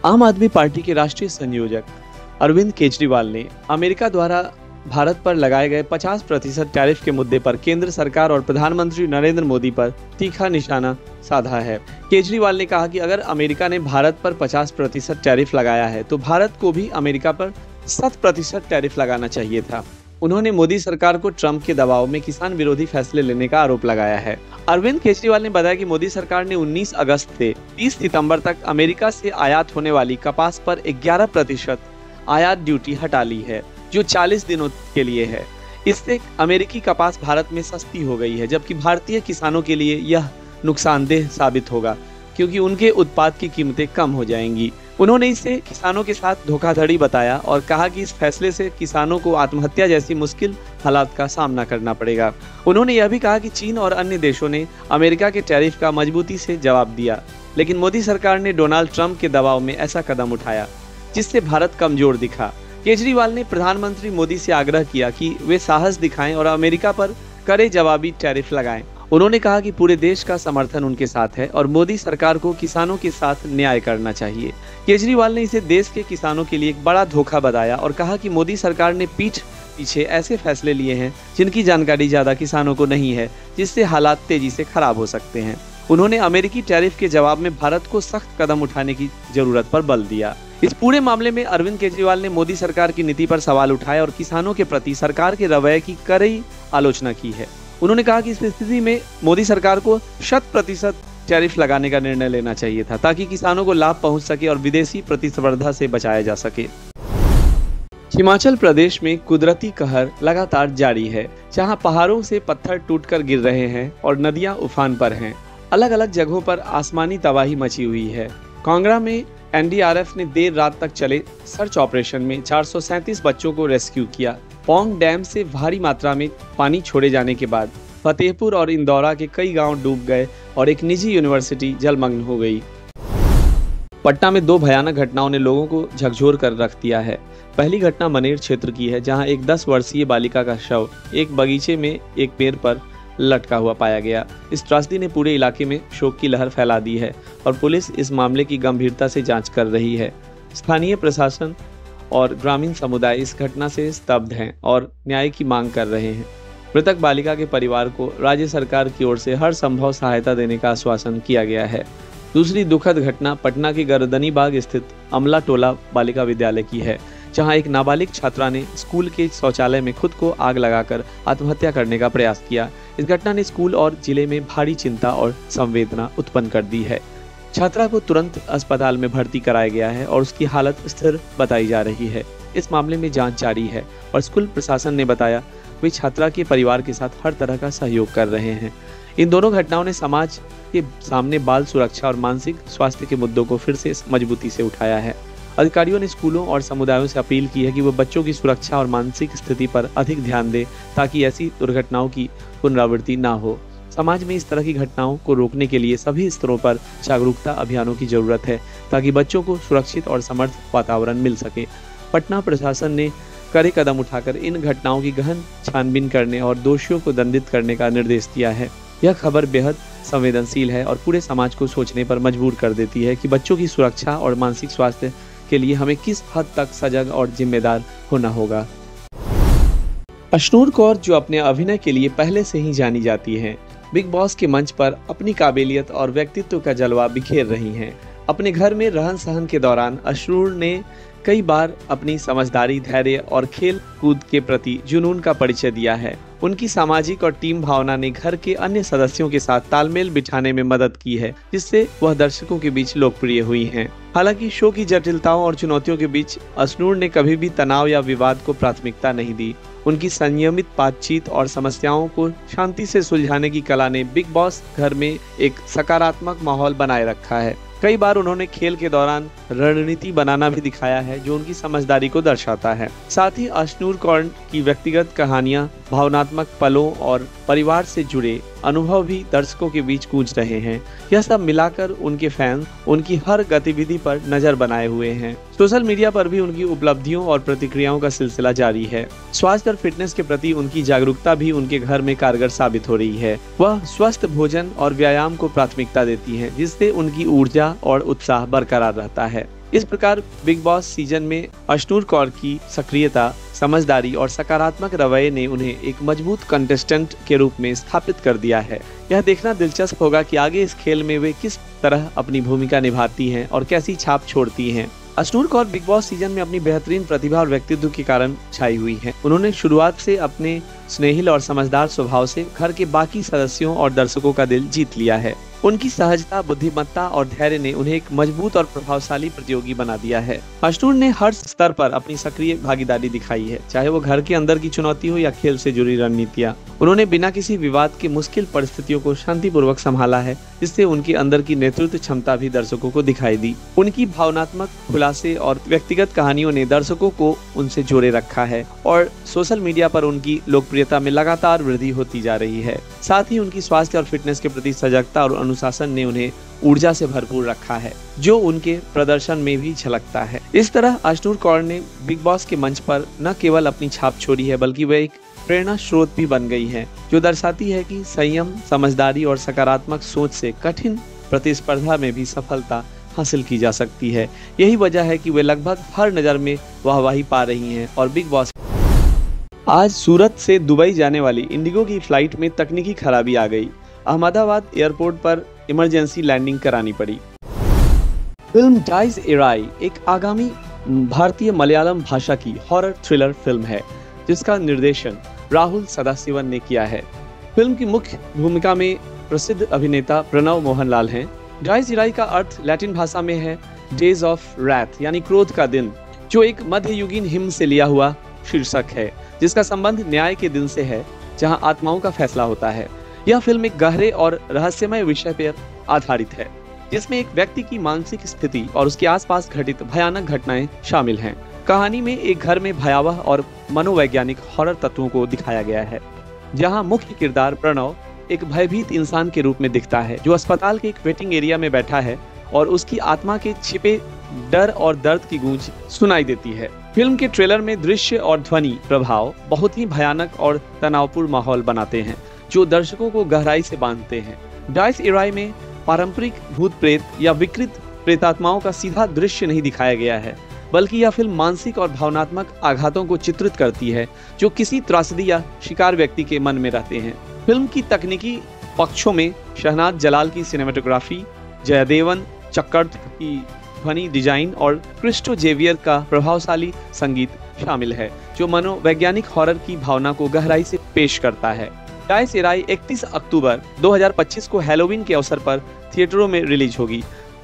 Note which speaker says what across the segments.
Speaker 1: आम आदमी पार्टी के राष्ट्रीय संयोजक अरविंद केजरीवाल ने अमेरिका द्वारा भारत पर लगाए गए 50% टैरिफ के मुद्दे पर केंद्र सरकार और प्रधानमंत्री नरेंद्र मोदी पर तीखा निशाना साधा है। केजरीवाल ने कहा कि अगर अमेरिका ने भारत पर 50% टैरिफ लगाया है तो भारत को भी अमेरिका पर 7% टैरिफ लगाना चाहिए था। उन्होंने मोदी सरकार को ट्रंप के दबाव में किसान विरोधी फैसले लेने का आरोप लगाया है। अरविंद केजरीवाल ने बताया कि मोदी सरकार ने 19 अगस्त से 30 सितंबर तक अमेरिका से आयात होने वाली कपास पर 11% आयात ड्यूटी हटा ली है, जो 40 दिनों के लिए है। इससे अमेरिकी कपास भारत में सस्ती हो गई है, जबकि भारतीय किसानों के लिए यह नुकसानदेह साबित होगा क्योंकि उनके उत्पाद की कीमतें कम हो जाएंगी। उन्होंने इसे किसानों के साथ धोखाधड़ी बताया और कहा कि इस फैसले से किसानों को आत्महत्या जैसी मुश्किल हालात का सामना करना पड़ेगा। उन्होंने यह भी कहा कि चीन और अन्य देशों ने अमेरिका के टैरिफ का मजबूती से जवाब दिया, लेकिन मोदी सरकार ने डोनाल्ड ट्रंप के दबाव में ऐसा कदम उठाया जिससे भारत कमजोर दिखा। केजरीवाल ने प्रधानमंत्री मोदी से आग्रह किया कि वे साहस दिखाएं और अमेरिका पर कड़े जवाबी टैरिफ लगाएं। उन्होंने कहा कि पूरे देश का समर्थन उनके साथ है और मोदी सरकार को किसानों के साथ न्याय करना चाहिए। केजरीवाल ने इसे देश के किसानों के लिए एक बड़ा धोखा बताया और कहा कि मोदी सरकार ने पीठ पीछे ऐसे फैसले लिए हैं जिनकी जानकारी ज्यादा किसानों को नहीं है, जिससे हालात तेजी से खराब हो सकते हैं। उन्होंने अमेरिकी टैरिफ के जवाब में भारत को सख्त कदम उठाने की जरूरत पर बल दिया। इस पूरे मामले में अरविंद केजरीवाल ने मोदी सरकार की नीति पर सवाल उठाए और किसानों के प्रति सरकार के रवैये की कड़ी आलोचना की है। उन्होंने कहा कि इस स्थिति में मोदी सरकार को 100% टैरिफ लगाने का निर्णय लेना चाहिए था ताकि किसानों को लाभ पहुंच सके और विदेशी प्रतिस्पर्धा से बचाया जा सके। हिमाचल प्रदेश में कुदरती कहर लगातार जारी है, जहां पहाड़ों से पत्थर टूटकर गिर रहे हैं और नदियां उफान पर हैं। अलग अलग जगहों पर आसमानी तबाही मची हुई है। कांगड़ा में एनडीआरएफ ने देर रात तक चले सर्च ऑपरेशन में 437 बच्चों को रेस्क्यू किया। पौंग डैम से भारी मात्रा में पानी छोड़े जाने के बाद फतेहपुर और इंदौरा के कई गांव डूब गए और एक निजी यूनिवर्सिटी जलमग्न हो गई। पटना में 2 भयानक घटनाओं ने लोगों को झकझोर कर रख दिया है। पहली घटना मनेर क्षेत्र की है, जहां एक 10 वर्षीय बालिका का शव एक बगीचे में एक पेड़ पर लटका हुआ पाया गया। इस त्रासदी ने पूरे इलाके में शोक की लहर फैला दी है और पुलिस इस मामले की गंभीरता से जांच कर रही है। स्थानीय प्रशासन और ग्रामीण समुदाय इस घटना से स्तब्ध हैं और न्याय की मांग कर रहे हैं। मृतक बालिका के परिवार को राज्य सरकार की ओर से हर संभव सहायता देने का आश्वासन किया गया है। दूसरी दुखद घटना पटना के गर्दनी बाग स्थित अमला टोला बालिका विद्यालय की है, जहां एक नाबालिग छात्रा ने स्कूल के शौचालय में खुद को आग लगाकर आत्महत्या करने का प्रयास किया। इस घटना ने स्कूल और जिले में भारी चिंता और संवेदना उत्पन्न कर दी है। छात्रा को तुरंत अस्पताल में भर्ती कराया गया है और उसकी हालत स्थिर बताई जा रही है। इस मामले में जांच जारी है और स्कूल प्रशासन ने बताया वे छात्रा के परिवार के साथ हर तरह का सहयोग कर रहे हैं। इन दोनों घटनाओं ने समाज के सामने बाल सुरक्षा और मानसिक स्वास्थ्य के मुद्दों को फिर से मजबूती से उठाया है। अधिकारियों ने स्कूलों और समुदायों से अपील की है कि वो बच्चों की सुरक्षा और मानसिक स्थिति पर अधिक ध्यान दें ताकि ऐसी दुर्घटनाओं की पुनरावृत्ति ना हो। समाज में इस तरह की घटनाओं को रोकने के लिए सभी स्तरों पर जागरूकता अभियानों की जरूरत है ताकि बच्चों को सुरक्षित और समर्थ वातावरण मिल सके। पटना प्रशासन ने कड़े कदम उठाकर इन घटनाओं की गहन छानबीन करने और दोषियों को दंडित करने का निर्देश दिया है। यह खबर बेहद संवेदनशील है और पूरे समाज को सोचने पर मजबूर कर देती है कि बच्चों की सुरक्षा और मानसिक स्वास्थ्य के लिए हमें किस हद तक सजग और जिम्मेदार होना होगा। अश्नूर कौर, जो अपने अभिनय के लिए पहले से ही जानी जाती हैं, बिग बॉस के मंच पर अपनी काबिलियत और व्यक्तित्व का जलवा बिखेर रही हैं। अपने घर में रहन सहन के दौरान अश्नूर ने कई बार अपनी समझदारी, धैर्य और खेल कूद के प्रति जुनून का परिचय दिया है। उनकी सामाजिक और टीम भावना ने घर के अन्य सदस्यों के साथ तालमेल बिठाने में मदद की है, जिससे वह दर्शकों के बीच लोकप्रिय हुई हैं। हालांकि शो की जटिलताओं और चुनौतियों के बीच अश्नूर ने कभी भी तनाव या विवाद को प्राथमिकता नहीं दी। उनकी संयमित बातचीत और समस्याओं को शांति से सुलझाने की कला ने बिग बॉस घर में एक सकारात्मक माहौल बनाए रखा है। कई बार उन्होंने खेल के दौरान रणनीति बनाना भी दिखाया है, जो उनकी समझदारी को दर्शाता है। साथ ही अश्नूर कौर की व्यक्तिगत कहानियां, भावनात्मक पलों और परिवार से जुड़े अनुभव भी दर्शकों के बीच गूंज रहे हैं। यह सब मिलाकर उनके फैंस उनकी हर गतिविधि पर नजर बनाए हुए हैं। सोशल मीडिया पर भी उनकी उपलब्धियों और प्रतिक्रियाओं का सिलसिला जारी है। स्वास्थ्य और फिटनेस के प्रति उनकी जागरूकता भी उनके घर में कारगर साबित हो रही है। वह स्वस्थ भोजन और व्यायाम को प्राथमिकता देती हैं, जिससे उनकी ऊर्जा और उत्साह बरकरार रहता है। इस प्रकार बिग बॉस सीजन में अश्नूर कौर की सक्रियता, समझदारी और सकारात्मक रवैये ने उन्हें एक मजबूत कंटेस्टेंट के रूप में स्थापित कर दिया है। यह देखना दिलचस्प होगा कि आगे इस खेल में वे किस तरह अपनी भूमिका निभाती हैं और कैसी छाप छोड़ती हैं। Ashnoor Kaur big boss season में अपनी बेहतरीन प्रतिभा और व्यक्तित्व के कारण छाई हुई हैं। उन्होंने शुरुआत से अपने स्नेहिल और समझदार स्वभाव से घर के बाकी सदस्यों और दर्शकों का दिल जीत लिया है। उनकी सहजता, बुद्धिमत्ता और धैर्य ने उन्हें एक मजबूत और प्रभावशाली प्रतियोगी बना दिया है। अश्नूर ने हर स्तर पर अपनी सक्रिय भागीदारी दिखाई है, चाहे वो घर के अंदर की चुनौती हो या खेल से जुड़ी रणनीतियां। उन्होंने बिना किसी विवाद के मुश्किल परिस्थितियों को शांतिपूर्वक संभाला है, जिससे उनके अंदर की नेतृत्व क्षमता भी दर्शकों को दिखाई दी। उनकी भावनात्मक खुलासे और व्यक्तिगत कहानियों ने दर्शकों को उनसे जोड़े रखा है और सोशल मीडिया पर उनकी लोकप्रियता में लगातार वृद्धि होती जा रही है। साथ ही उनकी स्वास्थ्य और फिटनेस के प्रति सजगता और अनुशासन ने उन्हें ऊर्जा से भरपूर रखा है, जो उनके प्रदर्शन में भी झलकता है। इस तरह अश्नूर कौर ने बिग बॉस के मंच पर न केवल अपनी छाप छोड़ी है, बल्कि वह एक प्रेरणा स्रोत भी बन गई है, जो दर्शाती है कि संयम, समझदारी और सकारात्मक सोच से कठिन प्रतिस्पर्धा में भी सफलता हासिल की जा सकती है। यही वजह है कि वे लगभग हर नज़र में वाहवाही पा रही हैं और बिग बॉस। आज सूरत से दुबई जाने वाली इंडिगो की फ्लाइट में तकनीकी खराबी आ गई। अहमदाबाद एयरपोर्ट पर इमरजेंसी लैंडिंग करानी पड़ी। फिल्म डाइज इराई एक आगामी भारतीय मलयालम भाषा की हॉरर थ्रिलर फिल्म है, जिसका निर्देशन राहुल सदाशिवन ने किया है। फिल्म की मुख्य भूमिका में प्रसिद्ध अभिनेता प्रणव मोहनलाल हैं। डाइज इराई का अर्थ लैटिन भाषा में है डेज ऑफ रैथ, यानी क्रोध का दिन, जो एक मध्ययुगीन हिम से लिया हुआ शीर्षक है, जिसका संबंध न्याय के दिन से है, जहां आत्माओं का फैसला होता है। यह फिल्म एक गहरे और रहस्यमय विषय पर आधारित है, जिसमें एक व्यक्ति की मानसिक स्थिति और उसके आसपास घटित भयानक घटनाएं शामिल हैं। कहानी में एक घर में भयावह और मनोवैज्ञानिक हॉरर तत्वों को दिखाया गया है, जहां मुख्य किरदार प्रणव एक भयभीत इंसान के रूप में दिखता है, जो अस्पताल के एक वेटिंग एरिया में बैठा है और उसकी आत्मा के छिपे डर और दर्द की गूंज सुनाई देती है। फिल्म के ट्रेलर में दृश्य और ध्वनि प्रभाव बहुत ही भयानक और तनावपूर्ण माहौल बनाते हैं, जो दर्शकों को गहराई से बांधते हैं। डाइज इराई में पारंपरिक भूत प्रेत या विकृत प्रेतात्माओं का सीधा दृश्य नहीं दिखाया गया है, बल्कि यह फिल्म मानसिक और भावनात्मक आघातों को चित्रित करती है, जो किसी त्रासदी या शिकार व्यक्ति के मन में रहते हैं। फिल्म की तकनीकी पक्षों में शहनाज जलाल की सिनेमेटोग्राफी, जयदेवन चक्रवर्ती की ध्वनि डिजाइन और क्रिस्टो जेवियर का प्रभावशाली संगीत शामिल है, जो मनोवैज्ञानिक हॉरर की भावना को गहराई से पेश करता है। डाइज इराई 31 अक्टूबर 2025 को हैलोवीन के अवसर पर थिएटरों में रिलीज होगी,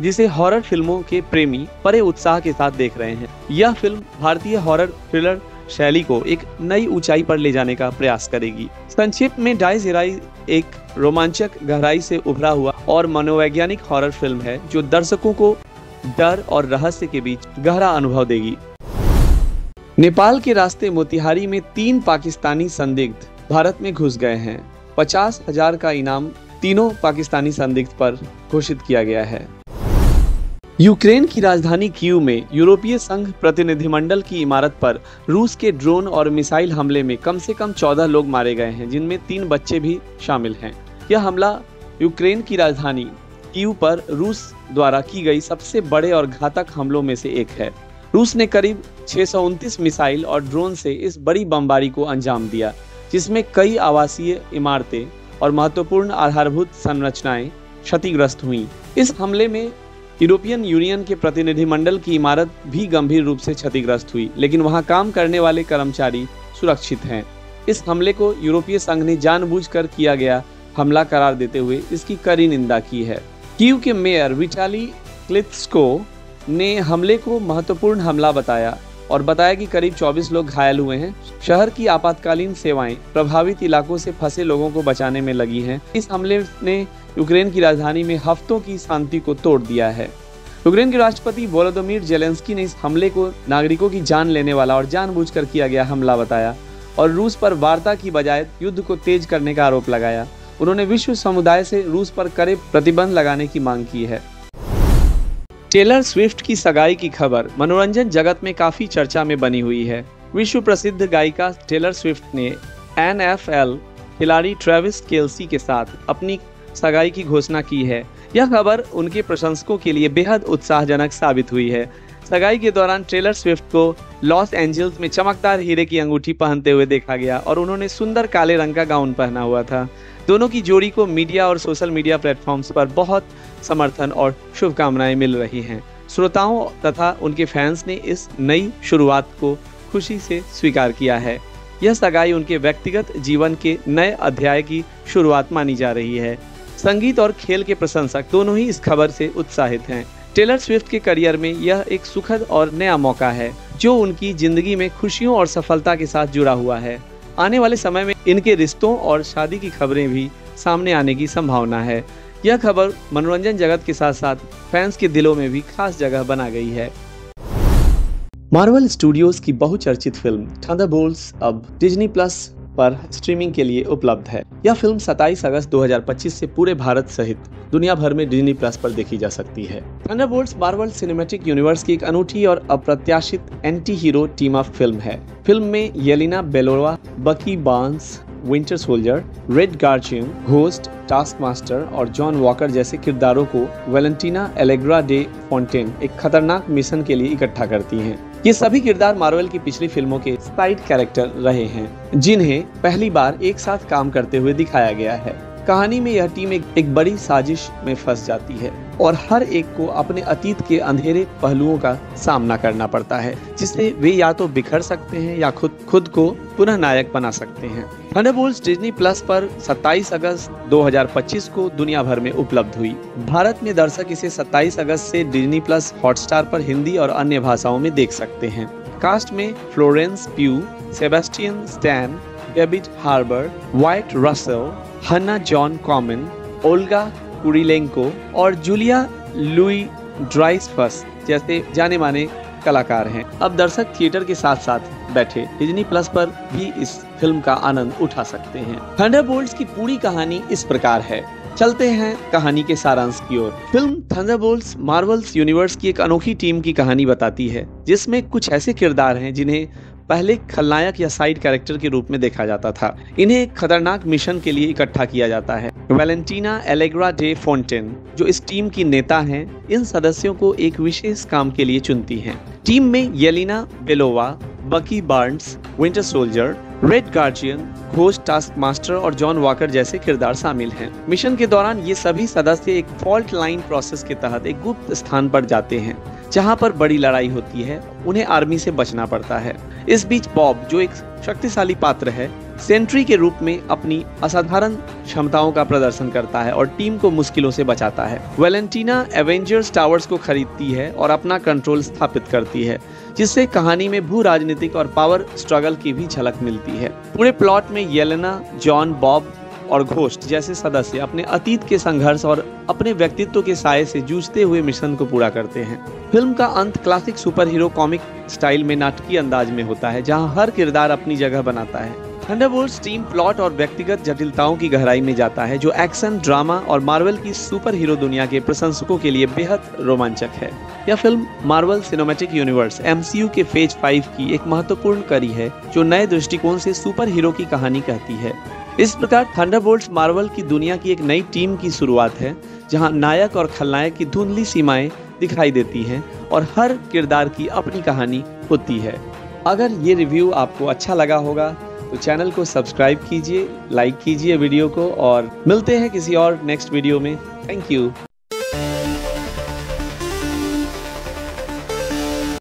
Speaker 1: जिसे हॉरर फिल्मों के प्रेमी बड़े उत्साह के साथ देख रहे हैं। यह फिल्म भारतीय हॉरर थ्रिलर शैली को एक नई ऊंचाई पर ले जाने का प्रयास करेगी। संक्षेप में डाइज इराई एक रोमांचक, गहराई से उभरा हुआ और मनोवैज्ञानिक हॉरर फिल्म है, जो दर्शकों को डर और रहस्य के बीच गहरा अनुभव देगी। नेपाल के रास्ते मोतिहारी में 3 पाकिस्तानी संदिग्ध भारत में घुस गए हैं। 50,000 का इनाम तीनों पाकिस्तानी संदिग्ध पर घोषित किया गया है। यूक्रेन की राजधानी कीव में यूरोपीय संघ प्रतिनिधिमंडल की इमारत पर रूस के ड्रोन और मिसाइल हमले में कम से कम 14 लोग मारे गए हैं, जिनमें 3 बच्चे भी शामिल हैं। यह हमला यूक्रेन की राजधानी कीव पर रूस द्वारा की गई सबसे बड़े और घातक हमलों में से एक है। रूस ने करीब 629 मिसाइल और ड्रोन से इस बड़ी बमबारी को अंजाम दिया, जिसमें कई आवासीय इमारतें और महत्वपूर्ण आधारभूत संरचनाएं क्षतिग्रस्त हुईं। इस हमले में यूरोपियन यूनियन के प्रतिनिधिमंडल की इमारत भी गंभीर रूप से क्षतिग्रस्त हुई, लेकिन वहां काम करने वाले कर्मचारी सुरक्षित हैं। इस हमले को यूरोपीय संघ ने जानबूझकर किया गया हमला करार देते हुए इसकी कड़ी निंदा की है। कीव के मेयर विटाली क्लित्स्को ने हमले को महत्वपूर्ण हमला बताया और बताया कि करीब 24 लोग घायल हुए हैं। शहर की आपातकालीन सेवाएं प्रभावित इलाकों से फंसे लोगों को बचाने में लगी हैं। इस हमले ने यूक्रेन की राजधानी में हफ्तों की शांति को तोड़ दिया है। यूक्रेन के राष्ट्रपति वोलोदिमीर जेलेंस्की ने इस हमले को नागरिकों की जान लेने वाला और जानबूझकर किया गया हमला बताया और रूस पर वार्ता की बजाय युद्ध को तेज करने का आरोप लगाया। उन्होंने विश्व समुदाय से रूस पर कड़े प्रतिबंध लगाने की मांग की है। टेलर स्विफ्ट की सगाई की खबर मनोरंजन जगत में काफी चर्चा में बनी हुई है। विश्व प्रसिद्ध गायिका टेलर स्विफ्ट ने NFL खिलाड़ी ट्रेविस केल्सी के साथ अपनी सगाई की घोषणा की है। यह खबर उनके प्रशंसकों के लिए बेहद उत्साहजनक साबित हुई है। सगाई के दौरान टेलर स्विफ्ट को लॉस एंजल्स में चमकदार हीरे की अंगूठी पहनते हुए देखा गया और उन्होंने सुंदर काले रंग का गाउन पहना हुआ था। दोनों की जोड़ी को मीडिया और सोशल मीडिया प्लेटफॉर्म्स पर बहुत समर्थन और शुभकामनाएं मिल रही हैं। श्रोताओं तथा उनके फैंस ने इस नई शुरुआत को खुशी से स्वीकार किया है। यह सगाई उनके व्यक्तिगत जीवन के नए अध्याय की शुरुआत मानी जा रही है। संगीत और खेल के प्रशंसक दोनों ही इस खबर से उत्साहित हैं। टेलर स्विफ्ट के करियर में यह एक सुखद और नया मौका है जो उनकी जिंदगी में खुशियों और सफलता के साथ जुड़ा हुआ है। आने वाले समय में इनके रिश्तों और शादी की खबरें भी सामने आने की संभावना है। यह खबर मनोरंजन जगत के साथ साथ फैंस के दिलों में भी खास जगह बना गई है। मार्वल स्टूडियोज की बहुचर्चित फिल्म थंडरबोल्ट्स अब डिज्नी प्लस पर स्ट्रीमिंग के लिए उपलब्ध है। यह फिल्म 27 अगस्त 2025 से पूरे भारत सहित दुनिया भर में डिज्नी प्लस पर देखी जा सकती है। थंडरबोल्ट्स मार्वल सिनेमैटिक यूनिवर्स की एक अनूठी और अप्रत्याशित anti hero team up film है। फिल्म में Yelena Belova, Bucky Barnes, Winter Soldier, Red Guardian, Ghost, Taskmaster और जॉन वॉकर जैसे किरदारों को वैलेंटीना एलेग्रा डे फोंटेन एक खतरनाक मिशन के लिए इकट्ठा करती हैं। ये सभी किरदार मार्वल की पिछली फिल्मों के साइड कैरेक्टर रहे हैं जिन्हें पहली बार एक साथ काम करते हुए दिखाया गया है। कहानी में यह टीम एक बड़ी साजिश में फंस जाती है और हर एक को अपने अतीत के अंधेरे पहलुओं का सामना करना पड़ता है जिससे वे या तो बिखर सकते हैं या खुद को पुनः नायक बना सकते हैं। थंडरबोल्ट्स डिज्नी प्लस पर 27 अगस्त 2025 को दुनिया भर में उपलब्ध हुई। भारत में दर्शक इसे 27 अगस्त से डिज्नी प्लस हॉटस्टार पर हिंदी और अन्य भाषाओं में देख सकते हैं। कास्ट में Florence Pugh, Sebastian Stan, David Harbour, Wyatt Russell, Hannah John Kamen, Olga Kurylenko और जूलिया लुई ड्राइसफस जैसे जाने माने कलाकार हैं। अब दर्शक थिएटर के साथ साथ बैठे डिज्नी प्लस पर भी इस फिल्म का आनंद उठा सकते हैं। थंडरबोल्ट्स की पूरी कहानी इस प्रकार है। चलते हैं कहानी के सारांश की ओर। फिल्म थंडरबोल्ट्स मार्वल्स यूनिवर्स की एक अनोखी टीम की कहानी बताती है जिसमें कुछ ऐसे किरदार हैं जिन्हें पहले खलनायक या साइड कैरेक्टर के रूप में देखा जाता था। इन्हें एक खतरनाक मिशन के लिए इकट्ठा किया जाता है। वैलेंटीना एलेग्रा डे फोंटेन जो इस टीम की नेता हैं, इन सदस्यों को एक विशेष काम के लिए चुनती हैं। टीम में Yelena Belova, Bucky Barnes, Winter Soldier, Red Guardian, Ghost, Taskmaster और जॉन वॉकर जैसे किरदार शामिल हैं। मिशन के दौरान ये सभी सदस्य एक फॉल्ट लाइन प्रोसेस के तहत एक गुप्त स्थान पर जाते हैं जहां पर बड़ी लड़ाई होती है। उन्हें आर्मी से बचना पड़ता है। इस बीच बॉब जो एक शक्तिशाली पात्र है, सेंट्री के रूप में अपनी असाधारण क्षमताओं का प्रदर्शन करता है और टीम को मुश्किलों से बचाता है। वैलेंटीना एवेंजर्स टावर्स को खरीदती है और अपना कंट्रोल स्थापित करती है जिससे कहानी में भू राजनीतिक और पावर स्ट्रगल की भी झलक मिलती है। पूरे प्लॉट में येलेना, जॉन, बॉब और घोस्ट जैसे सदस्य अपने अतीत के संघर्ष और अपने व्यक्तित्व के साये से जूझते हुए मिशन को पूरा करते हैं। फिल्म का अंत classic super hero comic style में नाटकीय अंदाज में होता है जहां हर किरदार अपनी जगह बनाता है। थंडरबोल्ट्स टीम प्लॉट और व्यक्तिगत जटिलताओं की गहराई में जाता है जो एक्शन, ड्रामा और मार्वल की सुपर हीरो दुनिया के प्रशंसकों के लिए बेहद रोमांचक है। यह film Marvel cinematic universe MCU के फेज 5 की एक महत्वपूर्ण कड़ी है जो नए दृष्टिकोण से सुपर हीरो की कहानी कहती है। इस प्रकार थंडरबोल्ट्स मार्वल की दुनिया की एक नई टीम की शुरुआत है जहां नायक और खलनायक की धुंधली सीमाएं दिखाई देती हैं और हर किरदार की अपनी कहानी होती है। अगर ये रिव्यू आपको अच्छा लगा होगा तो चैनल को सब्सक्राइब कीजिए, लाइक कीजिए वीडियो को और मिलते हैं किसी और नेक्स्ट वीडियो में। Thank you.